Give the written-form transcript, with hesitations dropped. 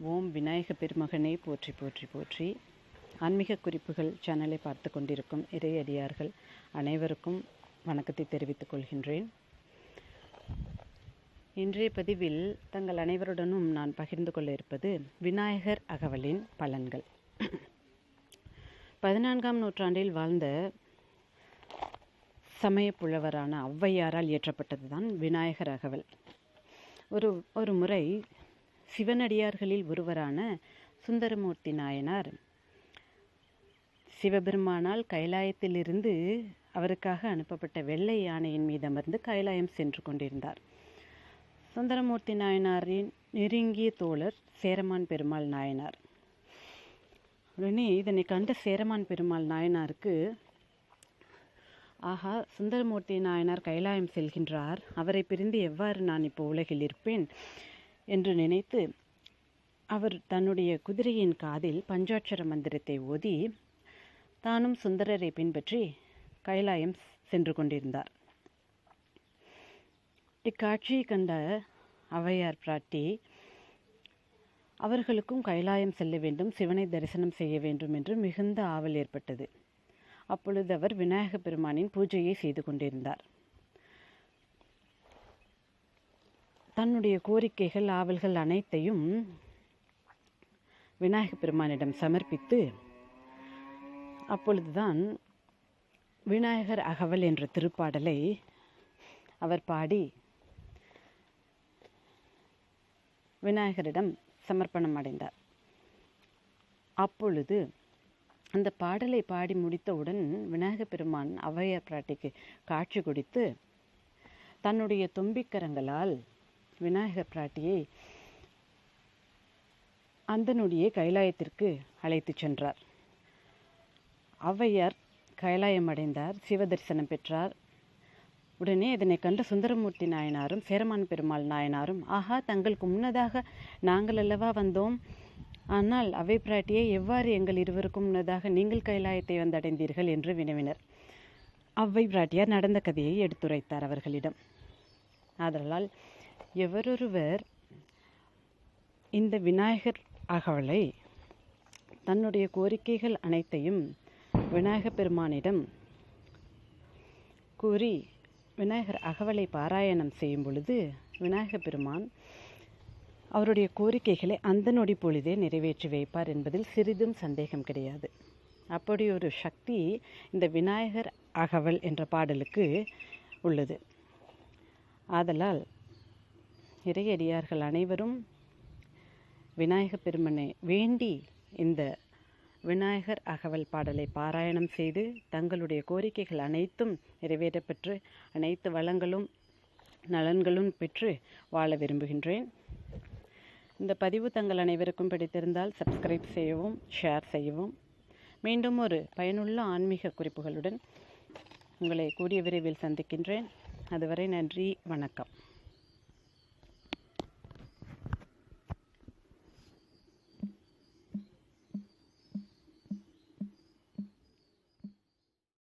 ஓம் விநாயக பெருமகனே போற்றி போற்றி போற்றி. ஆன்மீக குறிப்புகள் சேனலை பார்த்து கொண்டிருக்கும் இறையடியார்கள் அனைவருக்கும் வணக்கத்தை தெரிவித்துக் கொள்கின்றேன். இன்றைய பதிவில் தங்கள் அனைவருடனும் நான் பகிர்ந்து கொள்ள இருப்பது விநாயகர் அகவலின் பலன்கள். 14ஆம் நூற்றாண்டில் வாழ்ந்த சமய புலவரான ஔவையாரால் இயற்றப்பட்டதுதான் விநாயகர் அகவல். ஒரு முறை சிவனடியார்களில் ஒருவரான சுந்தரமூர்த்தி நாயனார் சிவபெருமானால் கைலாயத்திலிருந்து அவருக்காக அனுப்பப்பட்ட வெள்ளை யானையின் மீது அமர்ந்து கைலாயம் சென்று கொண்டிருந்தார். சுந்தரமூர்த்தி நாயனாரின் நெருங்கிய தோழர் சேரமான் பெருமாள் நாயனார். உடனே இதனை கண்ட சேரமான் பெருமாள் நாயனாருக்கு, ஆஹா, சுந்தரமூர்த்தி நாயனார் கைலாயம் செல்கின்றார், அவரை பிரிந்து எவ்வாறு நான் இப்போ உலகில் இருப்பேன் என்று நினைத்து அவர் தன்னுடைய குதிரையின் காதில் பஞ்சாட்சர மந்திரத்தை ஓதி தானும் சுந்தரரை பின்பற்றி கைலாயம் சென்று கொண்டிருந்தார். இக்காட்சியை கண்ட ஔவையார் பிராட்டி அவர்களுக்கும் கைலாயம் செல்ல வேண்டும், சிவனை தரிசனம் செய்ய வேண்டும் என்று மிகுந்த ஆவல் ஏற்பட்டது. அப்பொழுது அவர் விநாயக பெருமானின் பூஜையை செய்து கொண்டிருந்தார். தன்னுடைய கோரிக்கைகள் ஆவல்கள் அனைத்தையும் விநாயக பெருமானிடம் சமர்ப்பித்து அப்பொழுதுதான் விநாயகர் அகவல் என்ற திருப்பாடலை அவர் பாடி விநாயகரிடம் சமர்ப்பணம் அடைந்தார். அப்பொழுது அந்த பாடலை பாடி முடித்தவுடன் விநாயக பெருமான் ஔவையார் பிராட்டிக்கு காட்சி கொடுத்து தன்னுடைய தும்பிக்கரங்களால் விநாயகர் பிராட்டியை அந்தனுடைய கைலாயத்திற்கு அழைத்து சென்றார். ஔவையார் கைலாயம் அடைந்தார், சிவ தரிசனம் பெற்றார். உடனே இதனை கண்ட சுந்தரமூர்த்தி நாயனாரும் சேரமான் பெருமாள் நாயனாரும், ஆஹா, தங்களுக்கு முன்னதாக நாங்கள் அல்லவா வந்தோம், ஆனால் அவ்வை பிராட்டியை எவ்வாறு எங்கள் இருவருக்கும் முன்னதாக நீங்கள் கைலாயத்தை வந்தடைந்தீர்கள் என்று வினவினர். அவ்வை பிராட்டியார் நடந்த கதையை எடுத்துரைத்தார் அவர்களிடம். ஆதலால் எவரொருவர் இந்த விநாயகர் அகவலை தன்னுடைய கோரிக்கைகள் அனைத்தையும் விநாயகப் பெருமானிடம் கூறி விநாயகர் அகவலை பாராயணம் செய்யும் பொழுது விநாயகப் பெருமான் அவருடைய கோரிக்கைகளை அந்த நொடி பொழுதே நிறைவேற்றி வைப்பார் என்பதில் சிறிதும் சந்தேகம் கிடையாது. அப்படி ஒரு சக்தி இந்த விநாயகர் அகவல் என்ற பாடலுக்கு உள்ளது. ஆதலால் இறையடியார்கள் அனைவரும் விநாயகப் பெருமனை வேண்டி இந்த விநாயகர் அகவல் பாடலை பாராயணம் செய்து தங்களுடைய கோரிக்கைகள் அனைத்தும் நிறைவேறப்பெற்று அனைத்து வளங்களும் நலன்களும் பெற்று வாழ விரும்புகின்றேன். இந்த பதிவு தங்கள் அனைவருக்கும் பிடித்திருந்தால் சப்ஸ்கிரைப் செய்யவும், ஷேர் செய்யவும். மீண்டும் ஒரு பயனுள்ள ஆன்மீக குறிப்புகளுடன் உங்களை கூடிய விரைவில் சந்திக்கின்றேன். அதுவரை நன்றி, வணக்கம்.